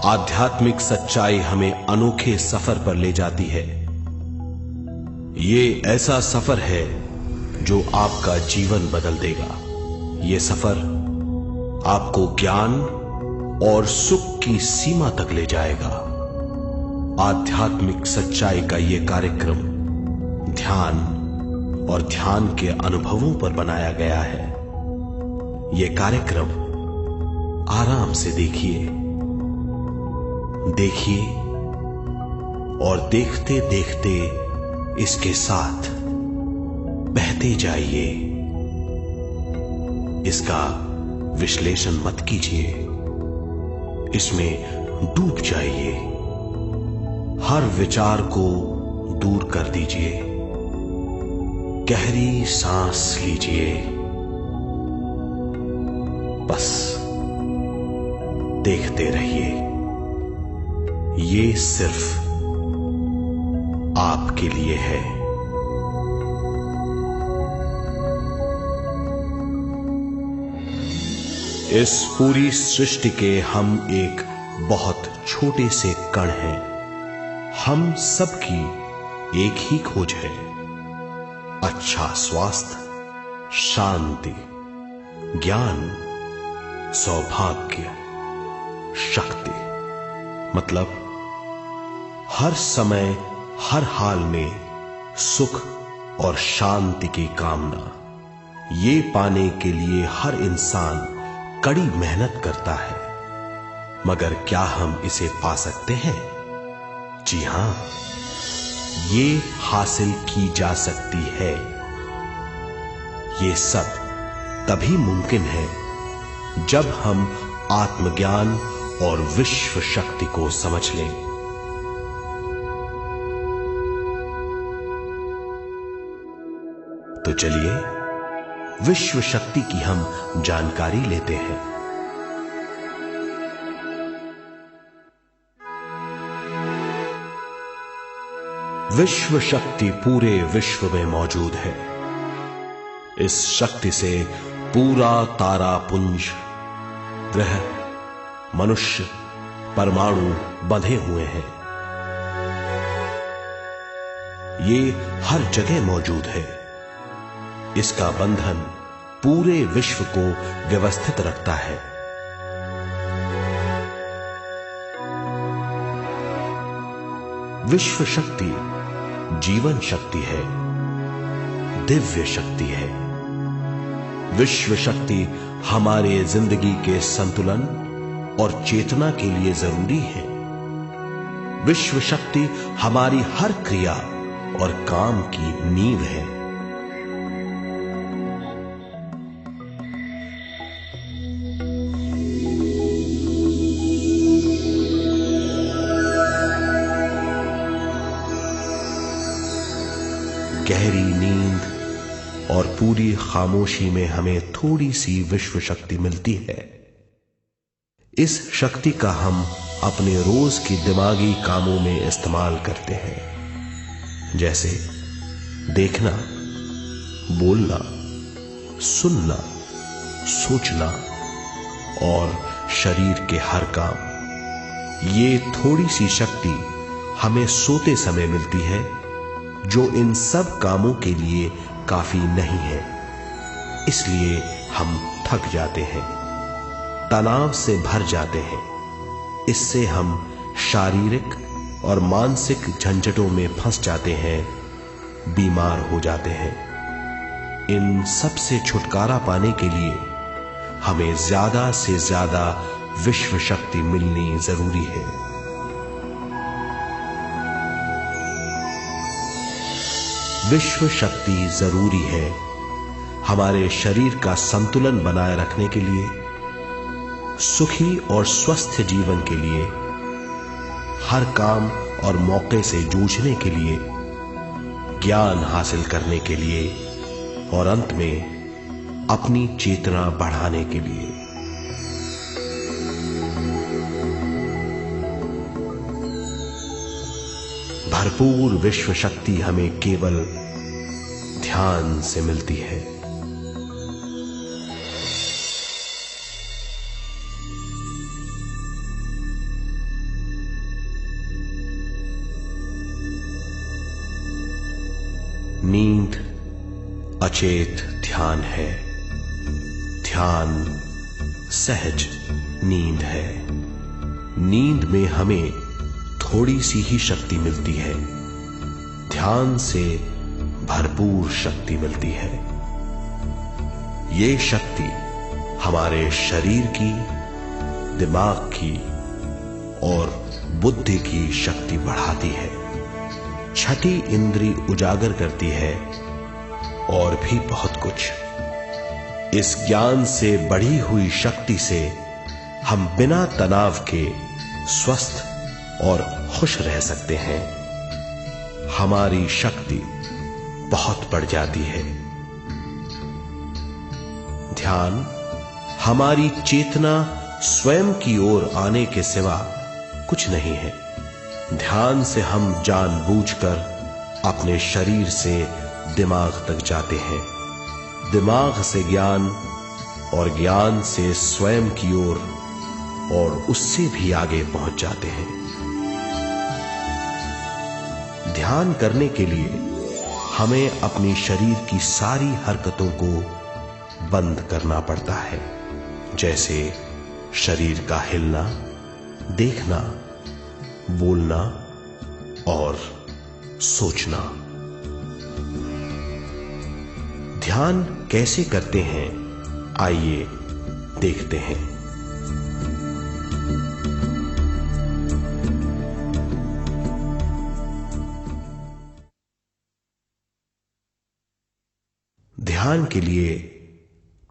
आध्यात्मिक सच्चाई हमें अनोखे सफर पर ले जाती है। ये ऐसा सफर है जो आपका जीवन बदल देगा। ये सफर आपको ज्ञान और सुख की सीमा तक ले जाएगा। आध्यात्मिक सच्चाई का ये कार्यक्रम ध्यान और ध्यान के अनुभवों पर बनाया गया है। ये कार्यक्रम आराम से देखिए और देखते देखते इसके साथ बहते जाइए। इसका विश्लेषण मत कीजिए, इसमें डूब जाइए। हर विचार को दूर कर दीजिए। गहरी सांस लीजिए। बस देखते रहिए। ये सिर्फ आपके लिए है। इस पूरी सृष्टि के हम एक बहुत छोटे से कण हैं। हम सबकी एक ही खोज है, अच्छा स्वास्थ्य, शांति, ज्ञान, सौभाग्य, शक्ति। मतलब हर समय हर हाल में सुख और शांति की कामना। ये पाने के लिए हर इंसान कड़ी मेहनत करता है, मगर क्या हम इसे पा सकते हैं? जी हां, ये हासिल की जा सकती है। ये सब तभी मुमकिन है जब हम आत्मज्ञान और विश्व शक्ति को समझ लें। तो चलिए विश्व शक्ति की हम जानकारी लेते हैं। विश्व शक्ति पूरे विश्व में मौजूद है। इस शक्ति से पूरा तारापुंज, ग्रह, मनुष्य, परमाणु बंधे हुए हैं। ये हर जगह मौजूद है। इसका बंधन पूरे विश्व को व्यवस्थित रखता है। विश्व शक्ति जीवन शक्ति है, दिव्य शक्ति है। विश्व शक्ति हमारे जिंदगी के संतुलन और चेतना के लिए जरूरी है। विश्व शक्ति हमारी हर क्रिया और काम की नींव है। गहरी नींद और पूरी खामोशी में हमें थोड़ी सी विश्व शक्ति मिलती है। इस शक्ति का हम अपने रोज की दिमागी कामों में इस्तेमाल करते हैं, जैसे देखना, बोलना, सुनना, सोचना और शरीर के हर काम। ये थोड़ी सी शक्ति हमें सोते समय मिलती है, जो इन सब कामों के लिए काफी नहीं है। इसलिए हम थक जाते हैं, तनाव से भर जाते हैं। इससे हम शारीरिक और मानसिक झंझटों में फंस जाते हैं, बीमार हो जाते हैं। इन सब से छुटकारा पाने के लिए हमें ज्यादा से ज्यादा विश्व शक्ति मिलनी जरूरी है। विश्व शक्ति जरूरी है हमारे शरीर का संतुलन बनाए रखने के लिए, सुखी और स्वस्थ जीवन के लिए, हर काम और मौके से जूझने के लिए, ज्ञान हासिल करने के लिए और अंत में अपनी चेतना बढ़ाने के लिए। भरपूर विश्व शक्ति हमें केवल ध्यान से मिलती है। अचेत ध्यान है। ध्यान सहज नींद है। नींद में हमें थोड़ी सी ही शक्ति मिलती है, ध्यान से भरपूर शक्ति मिलती है। ये शक्ति हमारे शरीर की, दिमाग की और बुद्धि की शक्ति बढ़ाती है, छठी इंद्री उजागर करती है और भी बहुत कुछ। इस ज्ञान से बढ़ी हुई शक्ति से हम बिना तनाव के स्वस्थ और खुश रह सकते हैं। हमारी शक्ति बहुत बढ़ जाती है। ध्यान हमारी चेतना स्वयं की ओर आने के सिवा कुछ नहीं है। ध्यान से हम जानबूझकर अपने शरीर से दिमाग तक जाते हैं, दिमाग से ज्ञान और ज्ञान से स्वयं की ओर और उससे भी आगे पहुंच जाते हैं। ध्यान करने के लिए हमें अपनी शरीर की सारी हरकतों को बंद करना पड़ता है, जैसे शरीर का हिलना, देखना, बोलना और सोचना। ध्यान कैसे करते हैं, आइए देखते हैं। ध्यान के लिए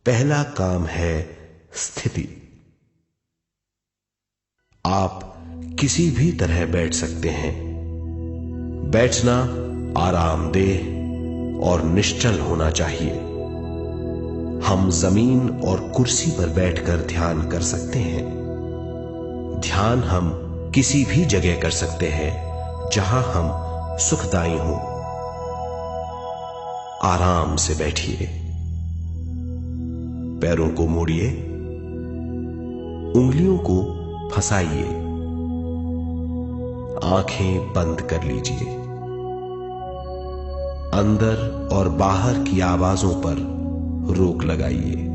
पहला काम है स्थिति। आप किसी भी तरह बैठ सकते हैं। बैठना आरामदेह और निश्चल होना चाहिए। हम जमीन और कुर्सी पर बैठकर ध्यान कर सकते हैं। ध्यान हम किसी भी जगह कर सकते हैं जहां हम सुखदायी हों। आराम से बैठिए, पैरों को मोड़िए, उंगलियों को फंसाइए, आंखें बंद कर लीजिए। अंदर और बाहर की आवाजों पर रोक लगाइए।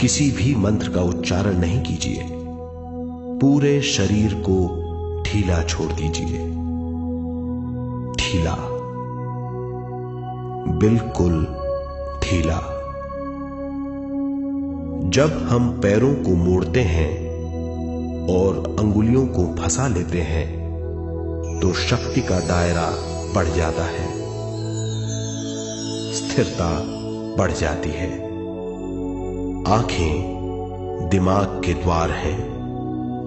किसी भी मंत्र का उच्चारण नहीं कीजिए। पूरे शरीर को ढीला छोड़ दीजिए। ढीला, बिल्कुल ढीला। जब हम पैरों को मोड़ते हैं और अंगुलियों को फंसा लेते हैं तो शक्ति का दायरा बढ़ जाता है, स्थिरता बढ़ जाती है। आंखें दिमाग के द्वार हैं,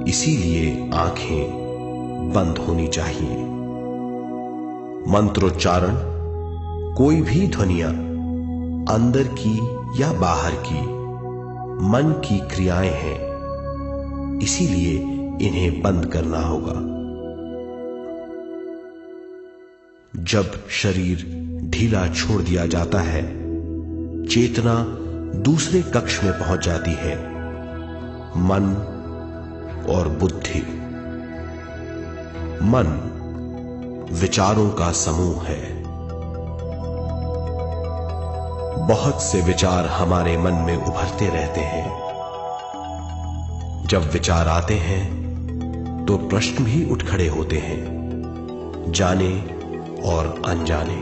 इसीलिए आंखें बंद होनी चाहिए। मंत्रोच्चारण, कोई भी ध्वनियां अंदर की या बाहर की मन की क्रियाएं हैं, इसीलिए इन्हें बंद करना होगा। जब शरीर ढीला छोड़ दिया जाता है, चेतना दूसरे कक्ष में पहुंच जाती है, मन और बुद्धि। मन विचारों का समूह है। बहुत से विचार हमारे मन में उभरते रहते हैं। जब विचार आते हैं तो प्रश्न भी उठ खड़े होते हैं, जाने और अनजाने।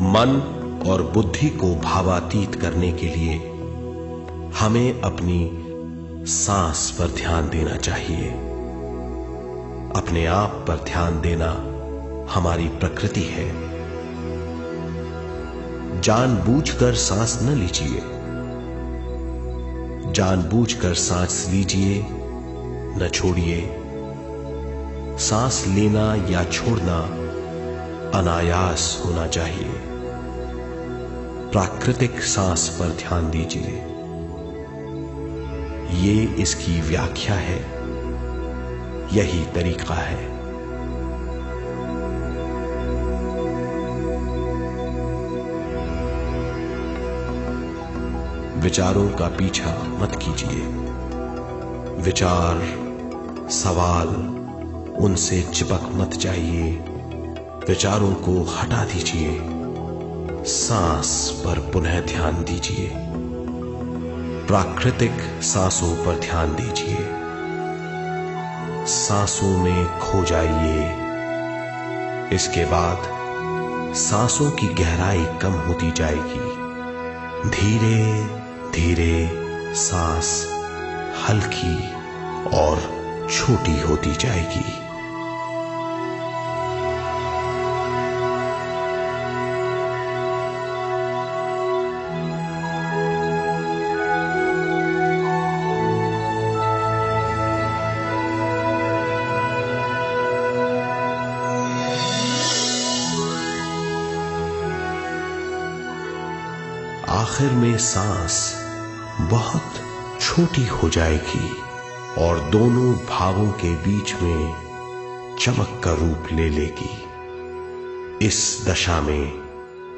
मन और बुद्धि को भावातीत करने के लिए हमें अपनी सांस पर ध्यान देना चाहिए। अपने आप पर ध्यान देना हमारी प्रकृति है। जानबूझकर सांस न लीजिए। जानबूझकर सांस लीजिए, न छोड़िए। सांस लेना या छोड़ना अनायास होना चाहिए। प्राकृतिक सांस पर ध्यान दीजिए। ये इसकी व्याख्या है, यही तरीका है। विचारों का पीछा मत कीजिए। विचार, सवाल, उनसे चिपक मत जाइए। विचारों को हटा दीजिए। सांस पर पुनः ध्यान दीजिए। प्राकृतिक सांसों पर ध्यान दीजिए। सांसों में खो जाइए। इसके बाद सांसों की गहराई कम होती जाएगी। धीरे धीरे सांस हल्की और छोटी होती जाएगी। आखिर में सांस बहुत छोटी हो जाएगी और दोनों भावों के बीच में चमक का रूप ले लेगी। इस दशा में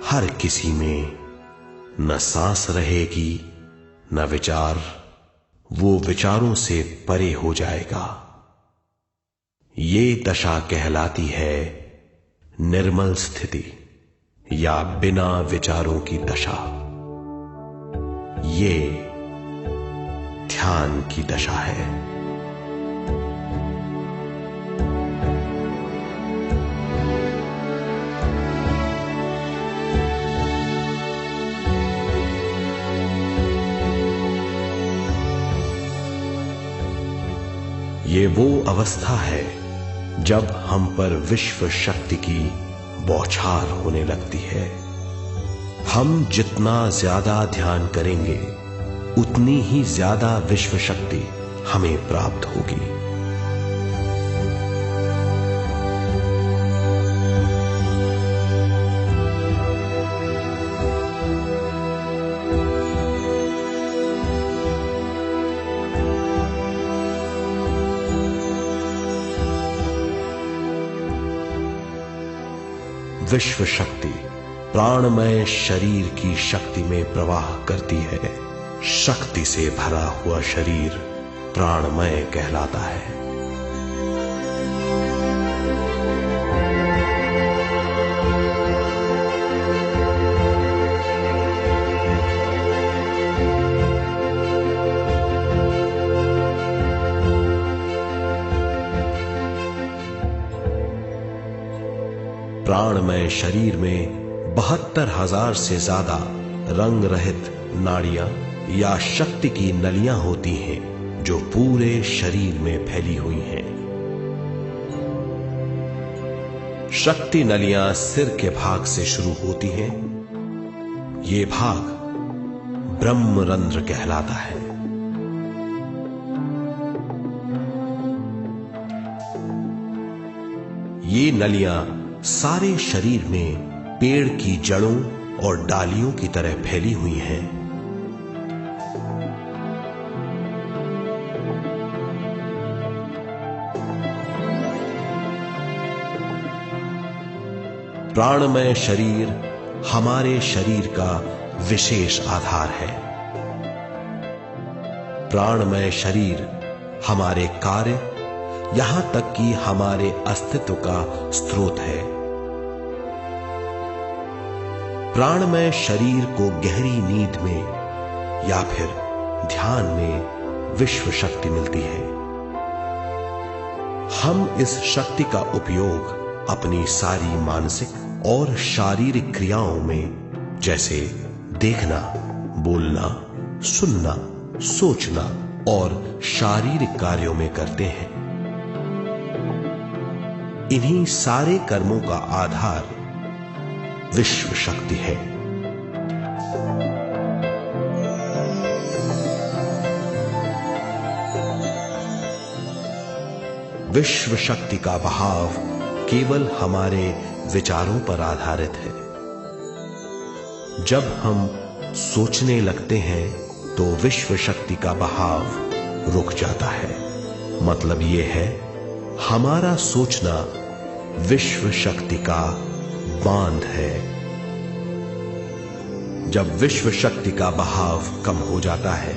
हर किसी में न सांस रहेगी न विचार। वो विचारों से परे हो जाएगा। ये दशा कहलाती है निर्मल स्थिति या बिना विचारों की दशा। ये ध्यान की दशा है। ये वो अवस्था है जब हम पर विश्व शक्ति की बौछार होने लगती है। हम जितना ज्यादा ध्यान करेंगे उतनी ही ज्यादा विश्व शक्ति हमें प्राप्त होगी। विश्व शक्ति प्राणमय शरीर की शक्ति में प्रवाह करती है। शक्ति से भरा हुआ शरीर प्राणमय कहलाता है। प्राणमय शरीर में 72,000 से ज्यादा रंग रहित नाड़ियां या शक्ति की नलियां होती हैं जो पूरे शरीर में फैली हुई हैं। शक्ति नलियां सिर के भाग से शुरू होती हैं। ये भाग ब्रह्मरंध्र कहलाता है। ये नलियां सारे शरीर में पेड़ की जड़ों और डालियों की तरह फैली हुई हैं। प्राणमय शरीर हमारे शरीर का विशेष आधार है। प्राणमय शरीर हमारे कार्य यहां तक कि हमारे अस्तित्व का स्रोत है। प्राणमय शरीर को गहरी नींद में या फिर ध्यान में विश्व शक्ति मिलती है। हम इस शक्ति का उपयोग अपनी सारी मानसिक और शारीरिक क्रियाओं में जैसे देखना, बोलना, सुनना, सोचना और शारीरिक कार्यों में करते हैं। इन्हीं सारे कर्मों का आधार विश्व शक्ति है। विश्व शक्ति का बहाव केवल हमारे विचारों पर आधारित है। जब हम सोचने लगते हैं तो विश्व शक्ति का बहाव रुक जाता है। मतलब यह है, हमारा सोचना विश्व शक्ति का बांध है। जब विश्व शक्ति का बहाव कम हो जाता है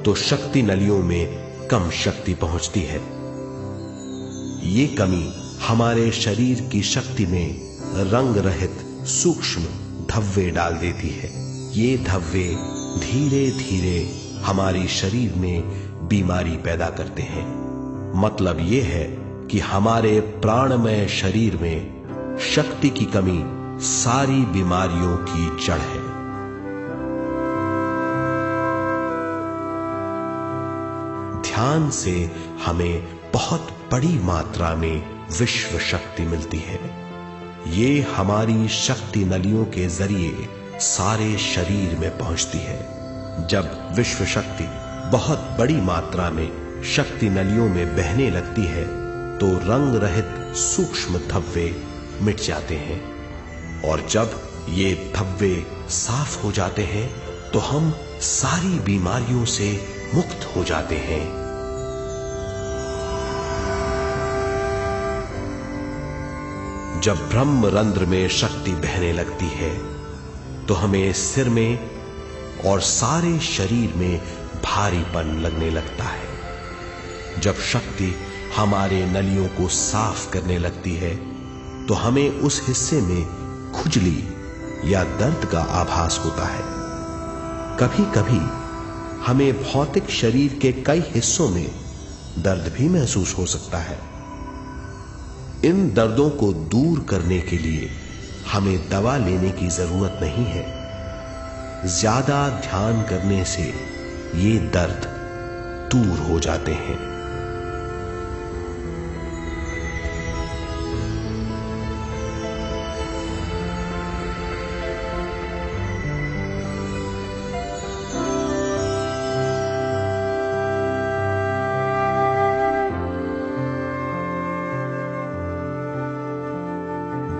तो शक्ति नलियों में कम शक्ति पहुंचती है। ये कमी हमारे शरीर की शक्ति में रंग रहित सूक्ष्म धब्बे डाल देती है। ये धब्बे धीरे धीरे हमारे शरीर में बीमारी पैदा करते हैं। मतलब यह है कि हमारे प्राणमय शरीर में शक्ति की कमी सारी बीमारियों की जड़ है। ध्यान से हमें बहुत बड़ी मात्रा में विश्व शक्ति मिलती है। ये हमारी शक्ति नलियों के जरिए सारे शरीर में पहुंचती है। जब विश्व शक्ति बहुत बड़ी मात्रा में शक्ति नलियों में बहने लगती है तो रंग रहित सूक्ष्म धब्बे मिट जाते हैं, और जब ये धब्बे साफ हो जाते हैं तो हम सारी बीमारियों से मुक्त हो जाते हैं। जब ब्रह्म रंध्र में शक्ति बहने लगती है तो हमें सिर में और सारे शरीर में भारीपन लगने लगता है। जब शक्ति हमारे नलियों को साफ करने लगती है तो हमें उस हिस्से में खुजली या दर्द का आभास होता है। कभी कभी हमें भौतिक शरीर के कई हिस्सों में दर्द भी महसूस हो सकता है। इन दर्दों को दूर करने के लिए हमें दवा लेने की जरूरत नहीं है। ज्यादा ध्यान करने से ये दर्द दूर हो जाते हैं।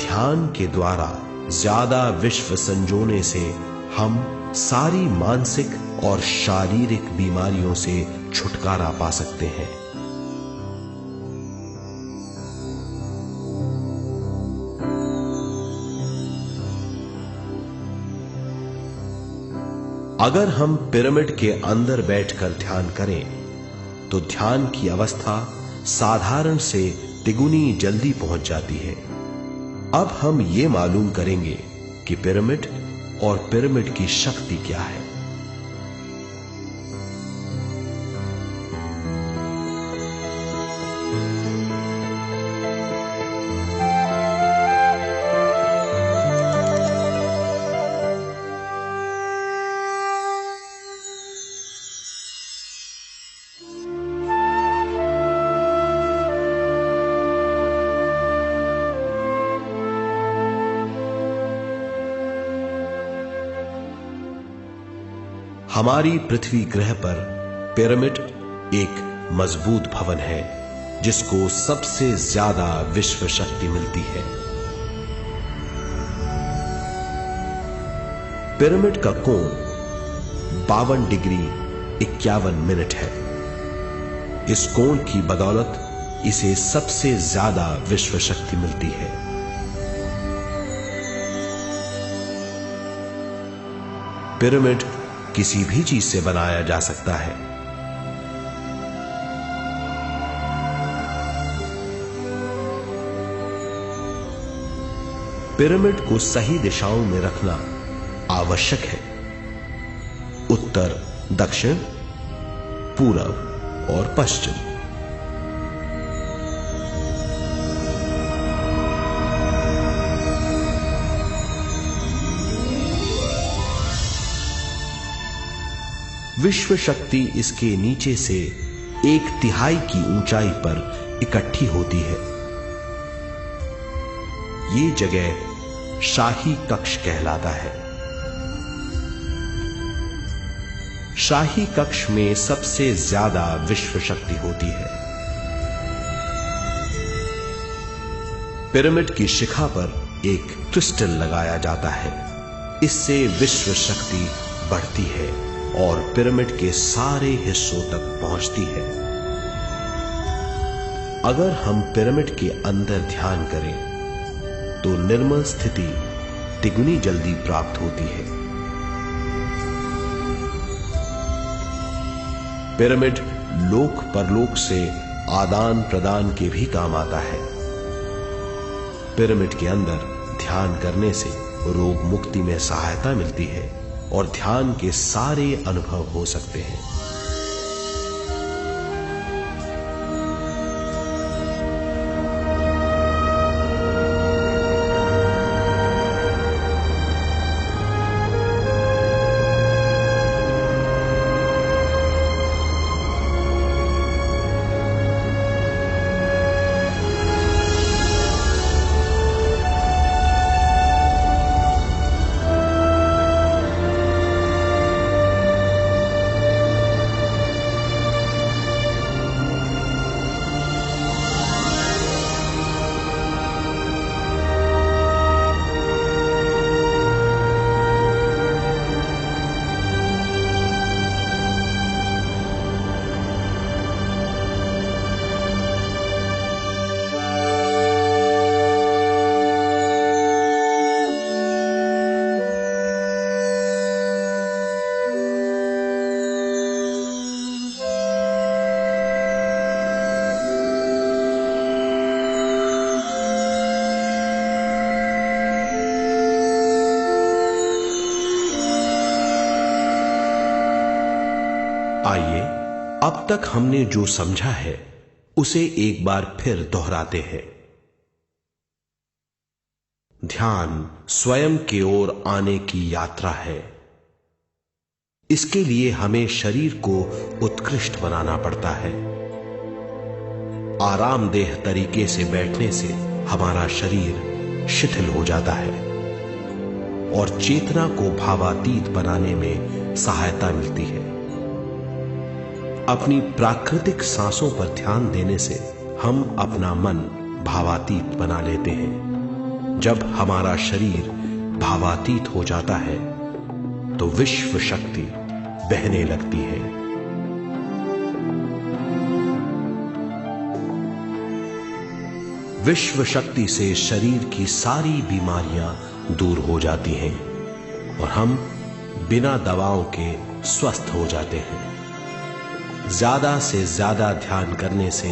ध्यान के द्वारा ज्यादा विश्व संजोने से हम सारी मानसिक और शारीरिक बीमारियों से छुटकारा पा सकते हैं। अगर हम पिरामिड के अंदर बैठकर ध्यान करें तो ध्यान की अवस्था साधारण से तिगुनी जल्दी पहुंच जाती है। अब हम ये मालूम करेंगे कि पिरामिड और पिरामिड की शक्ति क्या है। हमारी पृथ्वी ग्रह पर पिरामिड एक मजबूत भवन है जिसको सबसे ज्यादा विश्व शक्ति मिलती है। पिरामिड का कोण 52 डिग्री 51 मिनट है। इस कोण की बदौलत इसे सबसे ज्यादा विश्व शक्ति मिलती है। पिरामिड किसी भी चीज से बनाया जा सकता है। पिरामिड को सही दिशाओं में रखना आवश्यक है। उत्तर, दक्षिण, पूरब और पश्चिम। विश्व शक्ति इसके नीचे से 1/3 की ऊंचाई पर इकट्ठी होती है। ये जगह शाही कक्ष कहलाता है। शाही कक्ष में सबसे ज्यादा विश्व शक्ति होती है। पिरामिड की शिखा पर एक क्रिस्टल लगाया जाता है। इससे विश्व शक्ति बढ़ती है और पिरामिड के सारे हिस्सों तक पहुंचती है। अगर हम पिरामिड के अंदर ध्यान करें तो निर्मल स्थिति तिगुनी जल्दी प्राप्त होती है। पिरामिड लोक परलोक से आदान प्रदान के भी काम आता है। पिरामिड के अंदर ध्यान करने से रोग मुक्ति में सहायता मिलती है और ध्यान के सारे अनुभव हो सकते हैं। आइए अब तक हमने जो समझा है उसे एक बार फिर दोहराते हैं। ध्यान स्वयं की ओर आने की यात्रा है। इसके लिए हमें शरीर को उत्कृष्ट बनाना पड़ता है। आरामदेह तरीके से बैठने से हमारा शरीर शिथिल हो जाता है और चेतना को भावातीत बनाने में सहायता मिलती है। अपनी प्राकृतिक सांसों पर ध्यान देने से हम अपना मन भावातीत बना लेते हैं। जब हमारा शरीर भावातीत हो जाता है तो विश्व शक्ति बहने लगती है। विश्व शक्ति से शरीर की सारी बीमारियां दूर हो जाती हैं और हम बिना दवाओं के स्वस्थ हो जाते हैं। ज्यादा से ज्यादा ध्यान करने से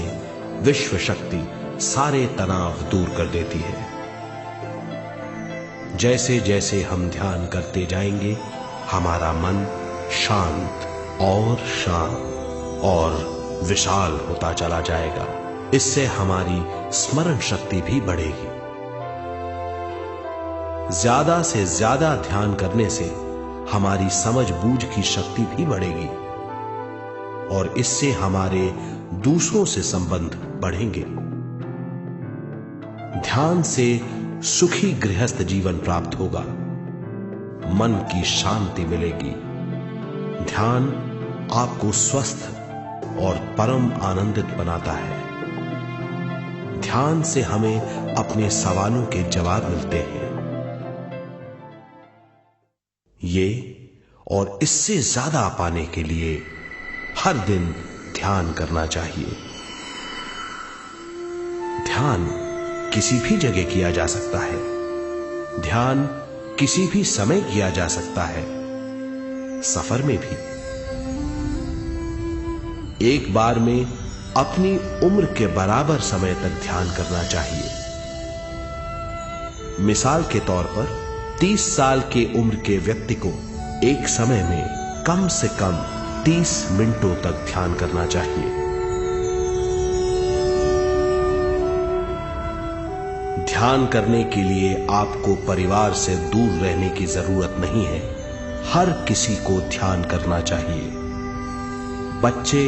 विश्व शक्ति सारे तनाव दूर कर देती है। जैसे जैसे हम ध्यान करते जाएंगे हमारा मन शांत और विशाल होता चला जाएगा। इससे हमारी स्मरण शक्ति भी बढ़ेगी। ज्यादा से ज्यादा ध्यान करने से हमारी समझ बूझ की शक्ति भी बढ़ेगी और इससे हमारे दूसरों से संबंध बढ़ेंगे। ध्यान से सुखी गृहस्थ जीवन प्राप्त होगा, मन की शांति मिलेगी। ध्यान आपको स्वस्थ और परम आनंदित बनाता है। ध्यान से हमें अपने सवालों के जवाब मिलते हैं। ये और इससे ज्यादा पाने के लिए हर दिन ध्यान करना चाहिए। ध्यान किसी भी जगह किया जा सकता है। ध्यान किसी भी समय किया जा सकता है, सफर में भी। एक बार में अपनी उम्र के बराबर समय तक ध्यान करना चाहिए। मिसाल के तौर पर 30 साल के उम्र के व्यक्ति को एक समय में कम से कम 30 मिनटों तक ध्यान करना चाहिए। ध्यान करने के लिए आपको परिवार से दूर रहने की जरूरत नहीं है। हर किसी को ध्यान करना चाहिए। बच्चे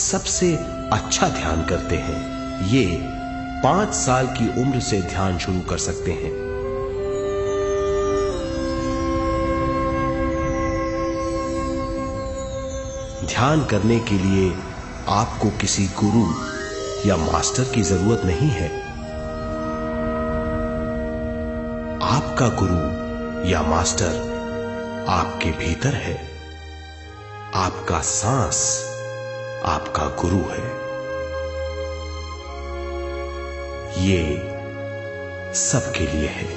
सबसे अच्छा ध्यान करते हैं। ये 5 साल की उम्र से ध्यान शुरू कर सकते हैं। ध्यान करने के लिए आपको किसी गुरु या मास्टर की जरूरत नहीं है। आपका गुरु या मास्टर आपके भीतर है। आपका सांस आपका गुरु है। ये सबके लिए है।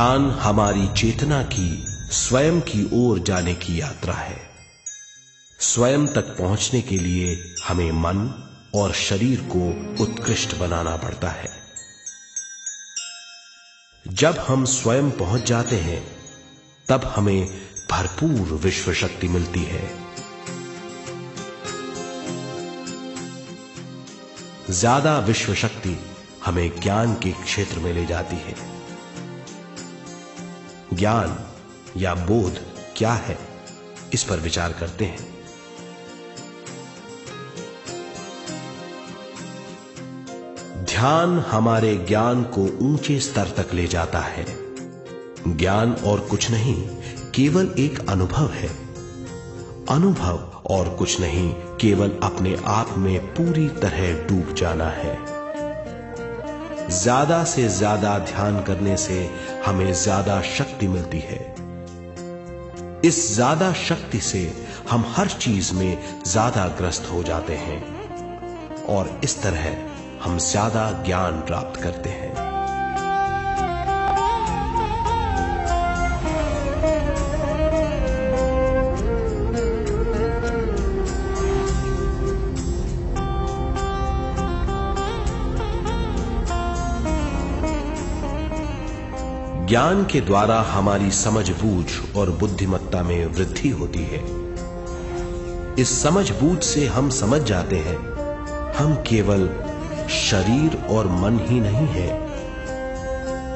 ध्यान हमारी चेतना की स्वयं की ओर जाने की यात्रा है। स्वयं तक पहुंचने के लिए हमें मन और शरीर को उत्कृष्ट बनाना पड़ता है। जब हम स्वयं पहुंच जाते हैं तब हमें भरपूर विश्व शक्ति मिलती है। ज्यादा विश्व शक्ति हमें ज्ञान के क्षेत्र में ले जाती है। ज्ञान या बोध क्या है, इस पर विचार करते हैं। ध्यान हमारे ज्ञान को ऊंचे स्तर तक ले जाता है। ज्ञान और कुछ नहीं, केवल एक अनुभव है। अनुभव और कुछ नहीं, केवल अपने आप में पूरी तरह डूब जाना है। ज्यादा से ज्यादा ध्यान करने से हमें ज्यादा शक्ति मिलती है। इस ज्यादा शक्ति से हम हर चीज में ज्यादा ग्रस्त हो जाते हैं और इस तरह हम ज्यादा ज्ञान प्राप्त करते हैं। ज्ञान के द्वारा हमारी समझबूझ और बुद्धिमत्ता में वृद्धि होती है। इस समझबूझ से हम समझ जाते हैं हम केवल शरीर और मन ही नहीं है।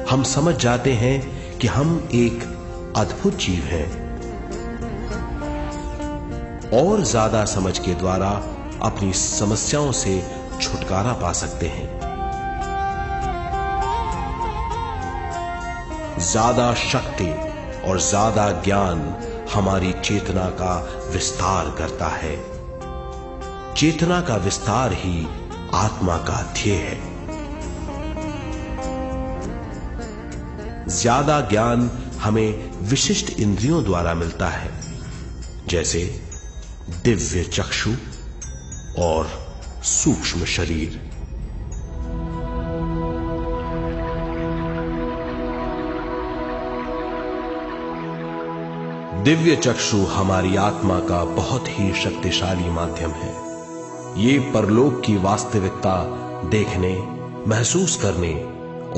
हम समझ जाते हैं कि हम एक अद्भुत जीव हैं। और ज्यादा समझ के द्वारा अपनी समस्याओं से छुटकारा पा सकते हैं। ज्यादा शक्ति और ज्यादा ज्ञान हमारी चेतना का विस्तार करता है। चेतना का विस्तार ही आत्मा का ध्येय है। ज्यादा ज्ञान हमें विशिष्ट इंद्रियों द्वारा मिलता है, जैसे दिव्य चक्षु और सूक्ष्म शरीर। दिव्य चक्षु हमारी आत्मा का बहुत ही शक्तिशाली माध्यम है। ये परलोक की वास्तविकता देखने, महसूस करने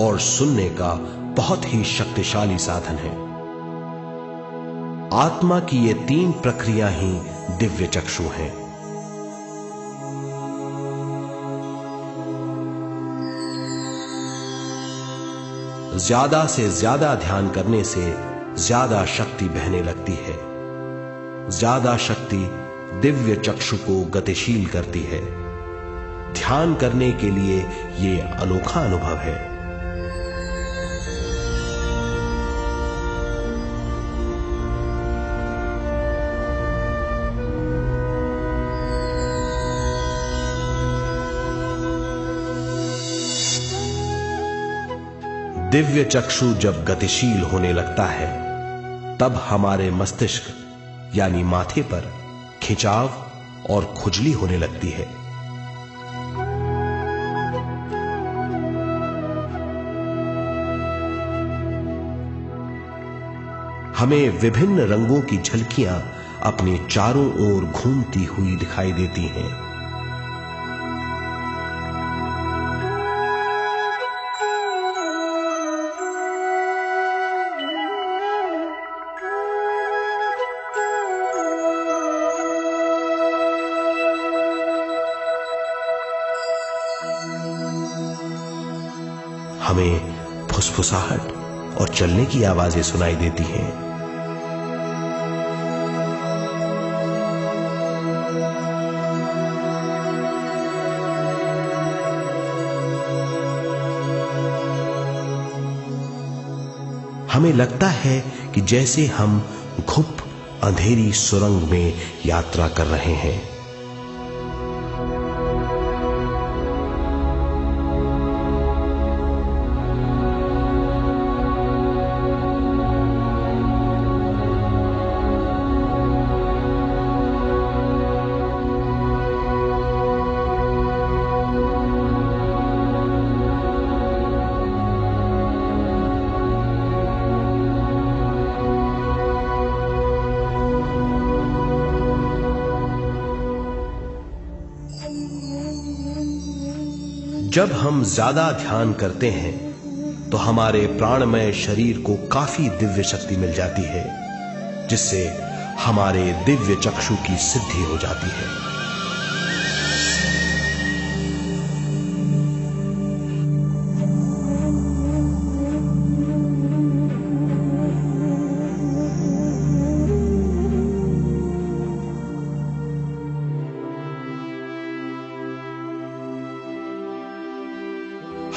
और सुनने का बहुत ही शक्तिशाली साधन है। आत्मा की ये तीन प्रक्रिया ही दिव्य चक्षु हैं। ज्यादा से ज्यादा ध्यान करने से ज्यादा शक्ति बहने लगती है। ज्यादा शक्ति दिव्य चक्षु को गतिशील करती है। ध्यान करने के लिए यह अनोखा अनुभव है। दिव्य चक्षु जब गतिशील होने लगता है तब हमारे मस्तिष्क यानी माथे पर खिंचाव और खुजली होने लगती है। हमें विभिन्न रंगों की झलकियां अपने चारों ओर घूमती हुई दिखाई देती हैं। हमें फुसफुसाहट और चलने की आवाजें सुनाई देती हैं। हमें लगता है कि जैसे हम घुप अंधेरी सुरंग में यात्रा कर रहे हैं। जब हम ज्यादा ध्यान करते हैं तो हमारे प्राणमय शरीर को काफी दिव्य शक्ति मिल जाती है, जिससे हमारे दिव्य चक्षु की सिद्धि हो जाती है।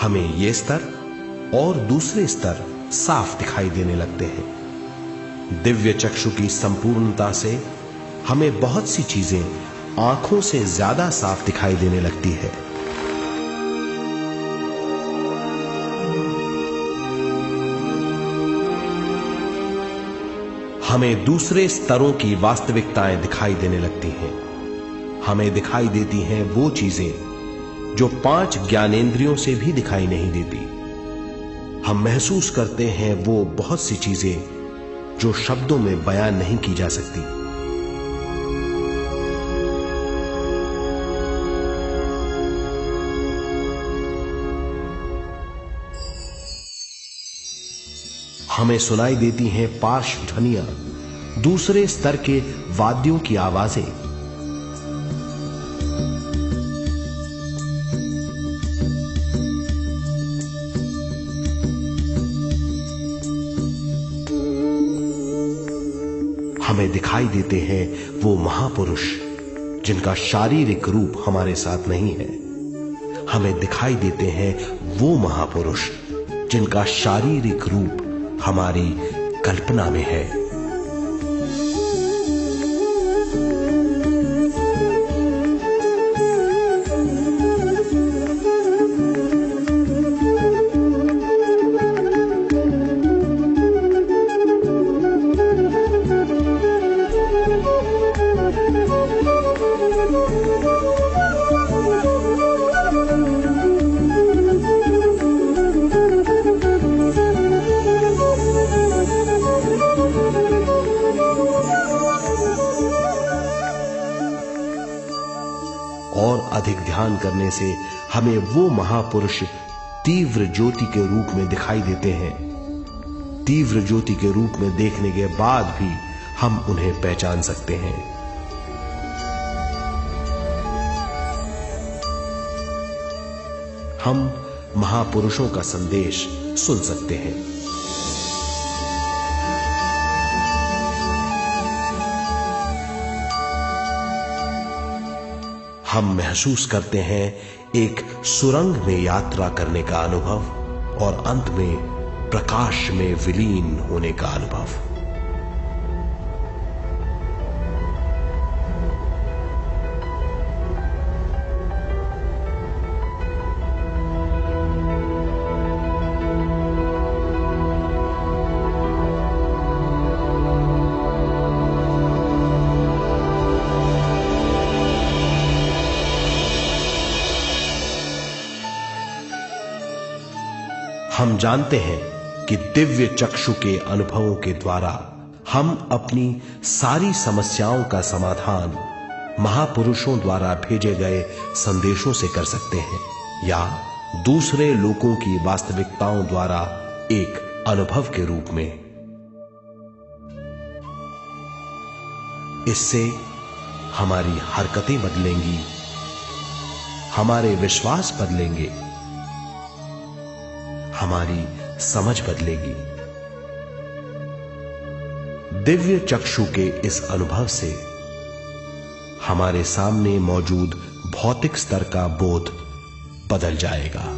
हमें ये स्तर और दूसरे स्तर साफ दिखाई देने लगते हैं। दिव्य चक्षु की संपूर्णता से हमें बहुत सी चीजें आंखों से ज्यादा साफ दिखाई देने लगती है। हमें दूसरे स्तरों की वास्तविकताएं दिखाई देने लगती हैं। हमें दिखाई देती हैं वो चीजें जो 5 ज्ञानेंद्रियों से भी दिखाई नहीं देती। हम महसूस करते हैं वो बहुत सी चीजें जो शब्दों में बयान नहीं की जा सकती। हमें सुनाई देती हैं पार्श्व ध्वनियां, दूसरे स्तर के वाद्यों की आवाजें। हमें दिखाई देते हैं वो महापुरुष जिनका शारीरिक रूप हमारे साथ नहीं है। हमें दिखाई देते हैं वो महापुरुष जिनका शारीरिक रूप हमारी कल्पना में है। और अधिक ध्यान करने से हमें वो महापुरुष तीव्र ज्योति के रूप में दिखाई देते हैं। तीव्र ज्योति के रूप में देखने के बाद भी हम उन्हें पहचान सकते हैं। हम महापुरुषों का संदेश सुन सकते हैं। हम महसूस करते हैं एक सुरंग में यात्रा करने का अनुभव और अंत में प्रकाश में विलीन होने का अनुभव। हम जानते हैं कि दिव्य चक्षु के अनुभवों के द्वारा हम अपनी सारी समस्याओं का समाधान महापुरुषों द्वारा भेजे गए संदेशों से कर सकते हैं या दूसरे लोगों की वास्तविकताओं द्वारा एक अनुभव के रूप में। इससे हमारी हरकतें बदलेंगी, हमारे विश्वास बदलेंगे, हमारी समझ बदलेगी। दिव्य चक्षु के इस अनुभव से हमारे सामने मौजूद भौतिक स्तर का बोध बदल जाएगा।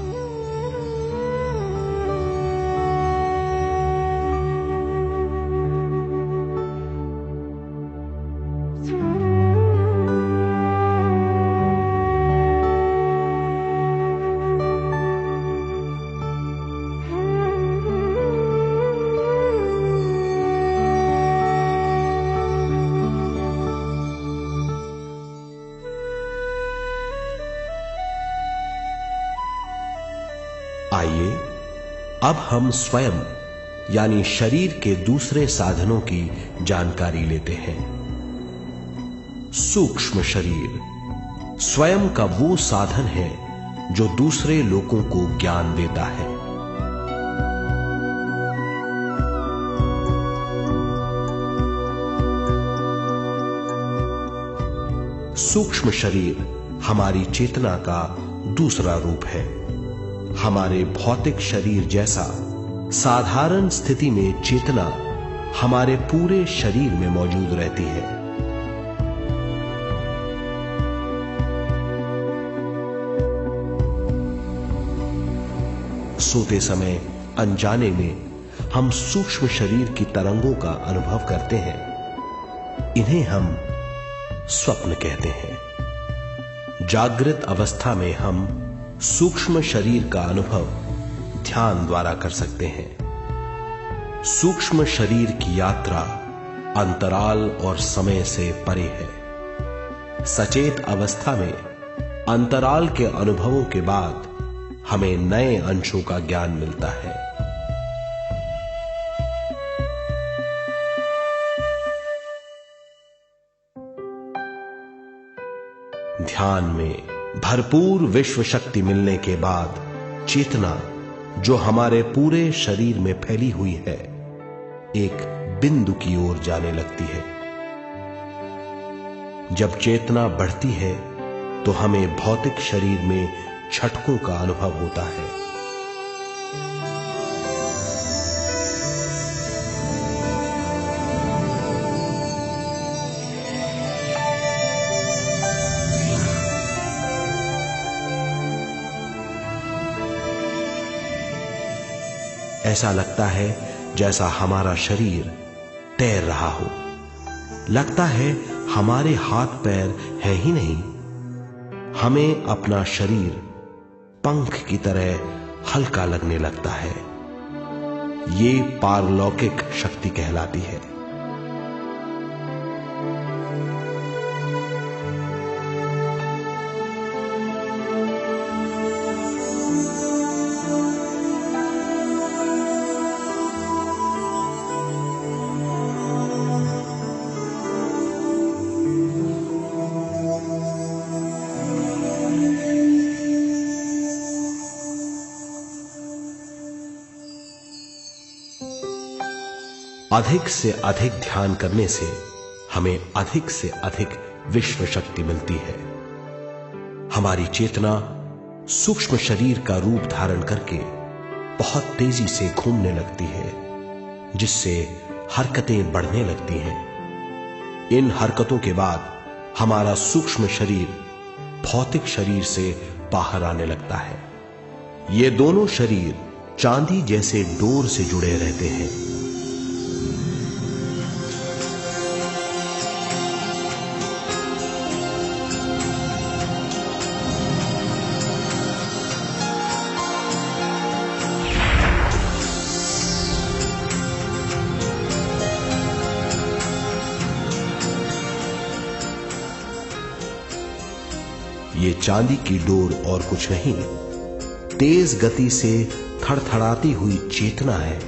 आइए अब हम स्वयं यानी शरीर के दूसरे साधनों की जानकारी लेते हैं। सूक्ष्म शरीर स्वयं का वो साधन है जो दूसरे लोगों को ज्ञान देता है। सूक्ष्म शरीर हमारी चेतना का दूसरा रूप है। हमारे भौतिक शरीर जैसा साधारण स्थिति में चेतना हमारे पूरे शरीर में मौजूद रहती है। सोते समय अनजाने में हम सूक्ष्म शरीर की तरंगों का अनुभव करते हैं। इन्हें हम स्वप्न कहते हैं। जागृत अवस्था में हम सूक्ष्म शरीर का अनुभव ध्यान द्वारा कर सकते हैं। सूक्ष्म शरीर की यात्रा अंतराल और समय से परे है। सचेत अवस्था में अंतराल के अनुभवों के बाद हमें नए अंशों का ज्ञान मिलता है। ध्यान में भरपूर विश्व शक्ति मिलने के बाद चेतना जो हमारे पूरे शरीर में फैली हुई है, एक बिंदु की ओर जाने लगती है। जब चेतना बढ़ती है तो हमें भौतिक शरीर में झटकों का अनुभव होता है। ऐसा लगता है जैसा हमारा शरीर तैर रहा हो। लगता है हमारे हाथ पैर है ही नहीं। हमें अपना शरीर पंख की तरह हल्का लगने लगता है। ये पारलौकिक शक्ति कहलाती है। अधिक से अधिक ध्यान करने से हमें अधिक से अधिक विश्व शक्ति मिलती है। हमारी चेतना सूक्ष्म शरीर का रूप धारण करके बहुत तेजी से घूमने लगती है, जिससे हरकतें बढ़ने लगती हैं। इन हरकतों के बाद हमारा सूक्ष्म शरीर भौतिक शरीर से बाहर आने लगता है। ये दोनों शरीर चांदी जैसे डोर से जुड़े रहते हैं। ये चांदी की डोर और कुछ नहीं, तेज गति से थड़थड़ाती हुई चेतना है,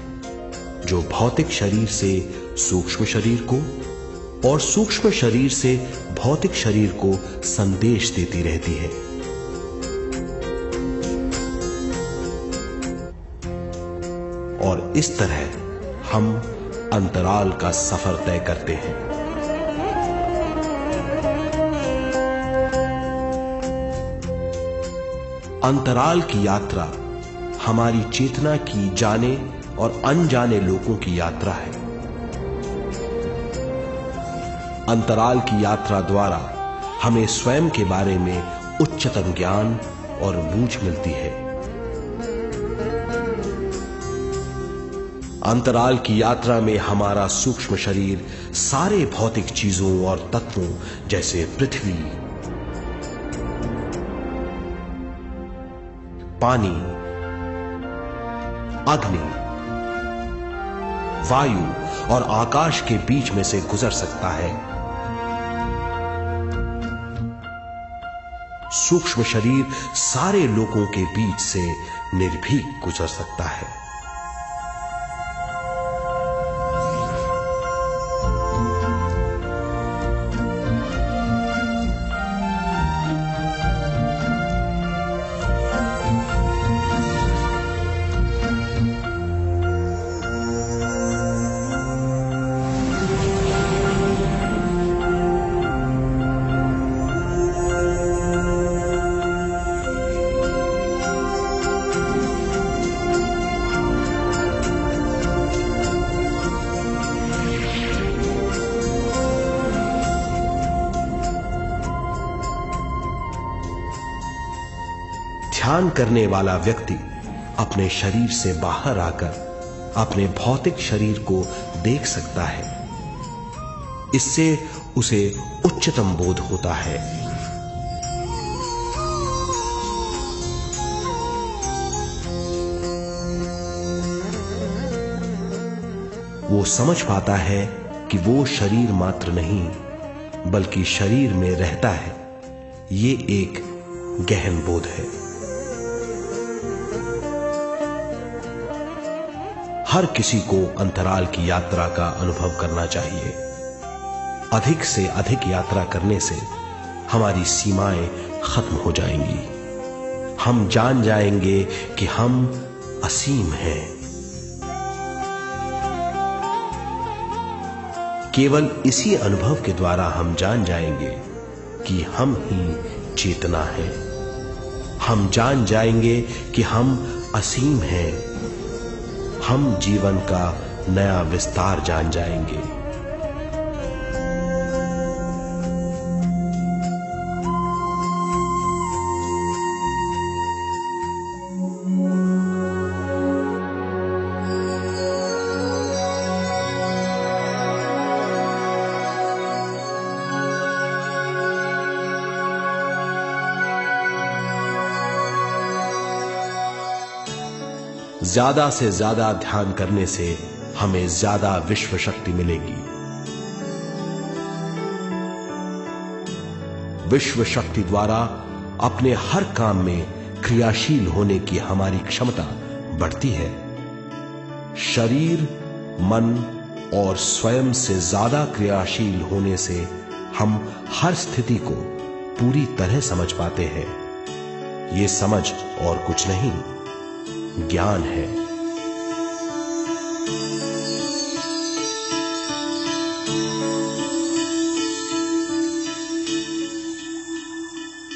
जो भौतिक शरीर से सूक्ष्म शरीर को और सूक्ष्म शरीर से भौतिक शरीर को संदेश देती रहती है। और इस तरह हम अंतराल का सफर तय करते हैं। अंतराल की यात्रा हमारी चेतना की जाने और अनजाने लोगों की यात्रा है। अंतराल की यात्रा द्वारा हमें स्वयं के बारे में उच्चतम ज्ञान और बूझ मिलती है। अंतराल की यात्रा में हमारा सूक्ष्म शरीर सारे भौतिक चीजों और तत्वों जैसे पृथ्वी, पानी, अग्नि, वायु और आकाश के बीच में से गुजर सकता है। सूक्ष्म शरीर सारे लोगों के बीच से निर्भीक गुजर सकता है। ध्यान करने वाला व्यक्ति अपने शरीर से बाहर आकर अपने भौतिक शरीर को देख सकता है। इससे उसे उच्चतम बोध होता है। वो समझ पाता है कि वो शरीर मात्र नहीं बल्कि शरीर में रहता है। ये एक गहन बोध है। हर किसी को अंतराल की यात्रा का अनुभव करना चाहिए। अधिक से अधिक यात्रा करने से हमारी सीमाएं खत्म हो जाएंगी। हम जान जाएंगे कि हम असीम हैं। केवल इसी अनुभव के द्वारा हम जान जाएंगे कि हम ही चेतना है। हम जान जाएंगे कि हम असीम हैं। हम जीवन का नया विस्तार जान जाएंगे। ज्यादा से ज्यादा ध्यान करने से हमें ज्यादा विश्व शक्ति मिलेगी। विश्व शक्ति द्वारा अपने हर काम में क्रियाशील होने की हमारी क्षमता बढ़ती है। शरीर, मन और स्वयं से ज्यादा क्रियाशील होने से हम हर स्थिति को पूरी तरह समझ पाते हैं। ये समझ और कुछ नहीं, ज्ञान है।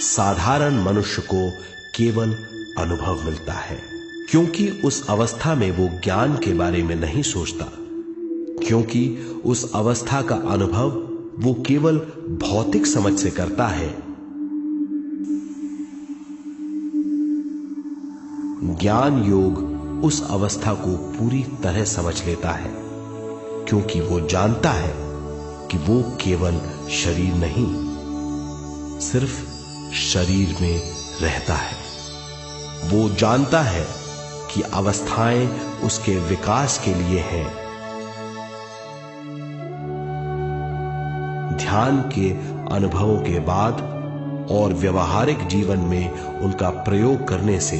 साधारण मनुष्य को केवल अनुभव मिलता है, क्योंकि उस अवस्था में वो ज्ञान के बारे में नहीं सोचता, क्योंकि उस अवस्था का अनुभव वो केवल भौतिक समझ से करता है। ज्ञान योग उस अवस्था को पूरी तरह समझ लेता है, क्योंकि वो जानता है कि वो केवल शरीर नहीं, सिर्फ शरीर में रहता है। वो जानता है कि अवस्थाएं उसके विकास के लिए हैं। ध्यान के अनुभवों के बाद और व्यवहारिक जीवन में उनका प्रयोग करने से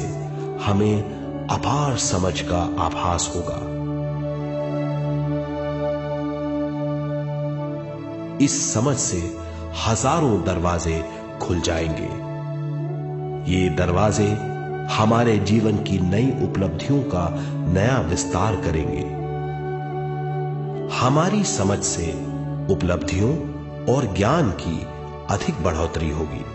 हमें अपार समझ का आभास होगा। इस समझ से हजारों दरवाजे खुल जाएंगे। ये दरवाजे हमारे जीवन की नई उपलब्धियों का नया विस्तार करेंगे। हमारी समझ से उपलब्धियों और ज्ञान की अधिक बढ़ोतरी होगी।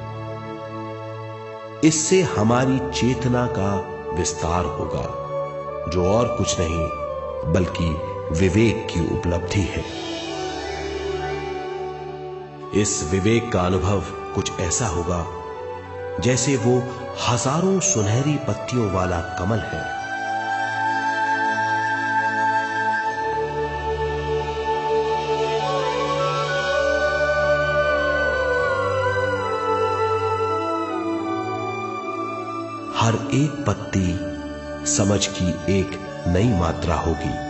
इससे हमारी चेतना का विस्तार होगा, जो और कुछ नहीं बल्कि विवेक की उपलब्धि है। इस विवेक का अनुभव कुछ ऐसा होगा जैसे वो हजारों सुनहरी पत्तियों वाला कमल है। हर एक पत्ती समझ की एक नई मात्रा होगी।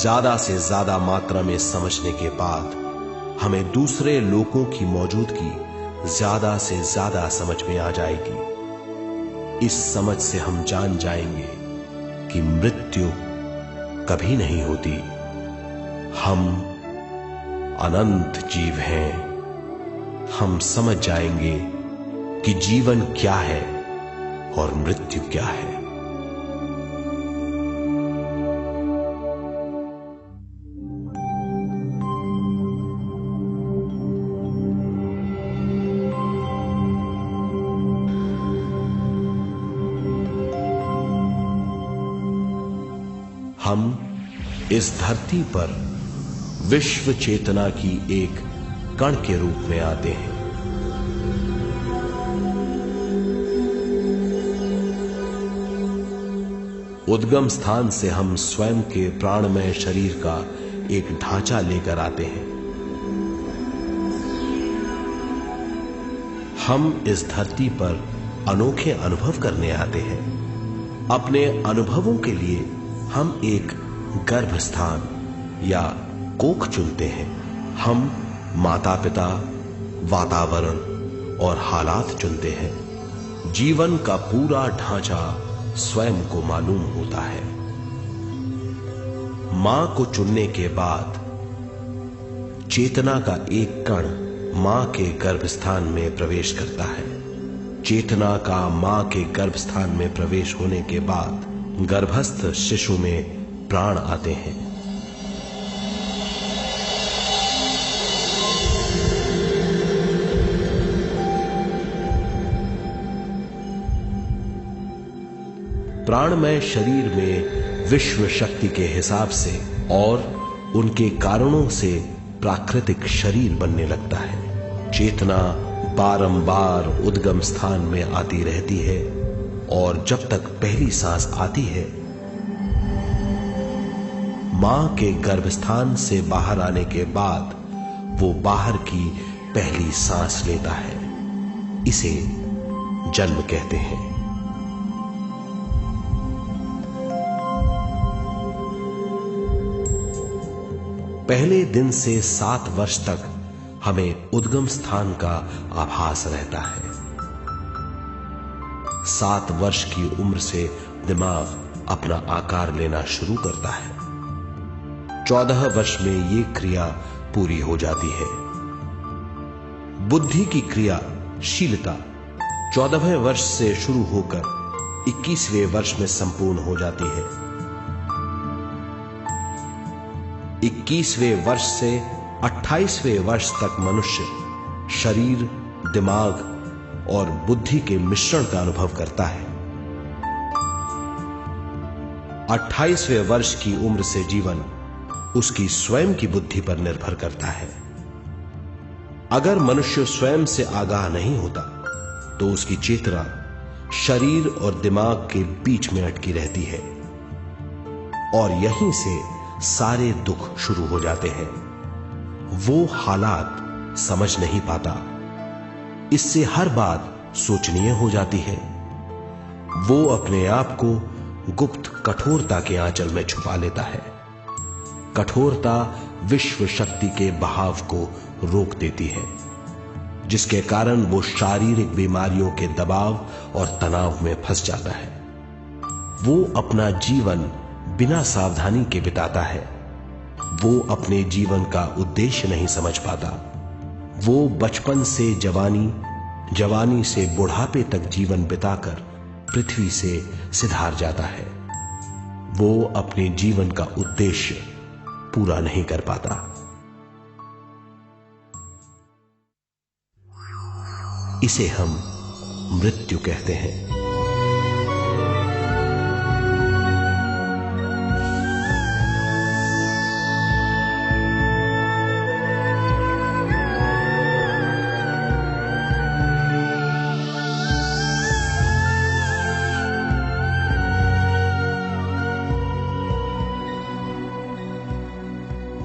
ज्यादा से ज्यादा मात्रा में समझने के बाद हमें दूसरे लोगों की मौजूदगी ज्यादा से ज्यादा समझ में आ जाएगी। इस समझ से हम जान जाएंगे कि मृत्यु कभी नहीं होती। हम अनंत जीव हैं। हम समझ जाएंगे कि जीवन क्या है और मृत्यु क्या है। हम इस धरती पर विश्व चेतना की एक कण के रूप में आते हैं। उद्गम स्थान से हम स्वयं के प्राणमय शरीर का एक ढांचा लेकर आते हैं। हम इस धरती पर अनोखे अनुभव करने आते हैं। अपने अनुभवों के लिए हम एक गर्भ स्थान या कोख चुनते हैं। हम माता पिता, वातावरण और हालात चुनते हैं। जीवन का पूरा ढांचा स्वयं को मालूम होता है। मां को चुनने के बाद चेतना का एक कण मां के गर्भस्थान में प्रवेश करता है। चेतना का मां के गर्भस्थान में प्रवेश होने के बाद गर्भस्थ शिशु में प्राण आते हैं। प्राणमय शरीर में विश्व शक्ति के हिसाब से और उनके कारणों से प्राकृतिक शरीर बनने लगता है। चेतना बारंबार उद्गम स्थान में आती रहती है और जब तक पहली सांस आती है, मां के गर्भस्थान से बाहर आने के बाद वो बाहर की पहली सांस लेता है। इसे जन्म कहते हैं। पहले दिन से 7 वर्ष तक हमें उद्गम स्थान का आभास रहता है। 7 वर्ष की उम्र से दिमाग अपना आकार लेना शुरू करता है। 14 वर्ष में ये क्रिया पूरी हो जाती है। बुद्धि की क्रियाशीलता 14वें वर्ष से शुरू होकर 21वें वर्ष में संपूर्ण हो जाती है। 21वें वर्ष से 28वें वर्ष तक मनुष्य शरीर, दिमाग और बुद्धि के मिश्रण का अनुभव करता है। 28वें वर्ष की उम्र से जीवन उसकी स्वयं की बुद्धि पर निर्भर करता है। अगर मनुष्य स्वयं से आगाह नहीं होता तो उसकी चेतना शरीर और दिमाग के बीच में अटकी रहती है और यहीं से सारे दुख शुरू हो जाते हैं। वो हालात समझ नहीं पाता, इससे हर बात सोचनीय हो जाती है। वो अपने आप को गुप्त कठोरता के आंचल में छुपा लेता है। कठोरता विश्व शक्ति के बहाव को रोक देती है, जिसके कारण वो शारीरिक बीमारियों के दबाव और तनाव में फंस जाता है। वो अपना जीवन बिना सावधानी के बिताता है। वो अपने जीवन का उद्देश्य नहीं समझ पाता। वो बचपन से जवानी, जवानी से बुढ़ापे तक जीवन बिताकर पृथ्वी से सिधार जाता है। वो अपने जीवन का उद्देश्य पूरा नहीं कर पाता। इसे हम मृत्यु कहते हैं।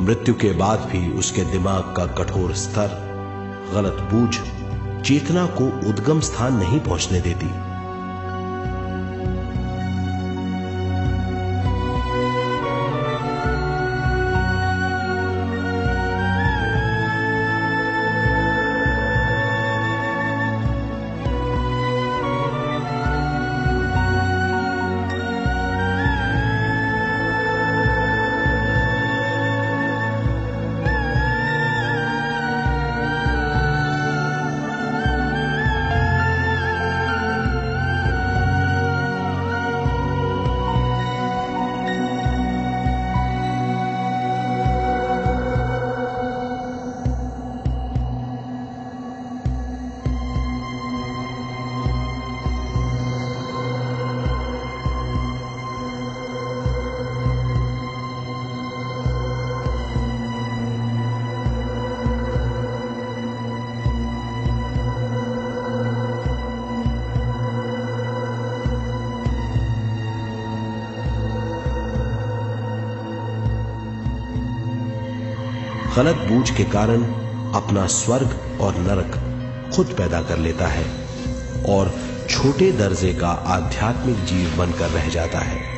मृत्यु के बाद भी उसके दिमाग का कठोर स्तर, गलत बूझ चेतना को उद्गम स्थान नहीं पहुंचने देती। गलत बूझ के कारण अपना स्वर्ग और नरक खुद पैदा कर लेता है और छोटे दर्जे का आध्यात्मिक जीव बनकर रह जाता है।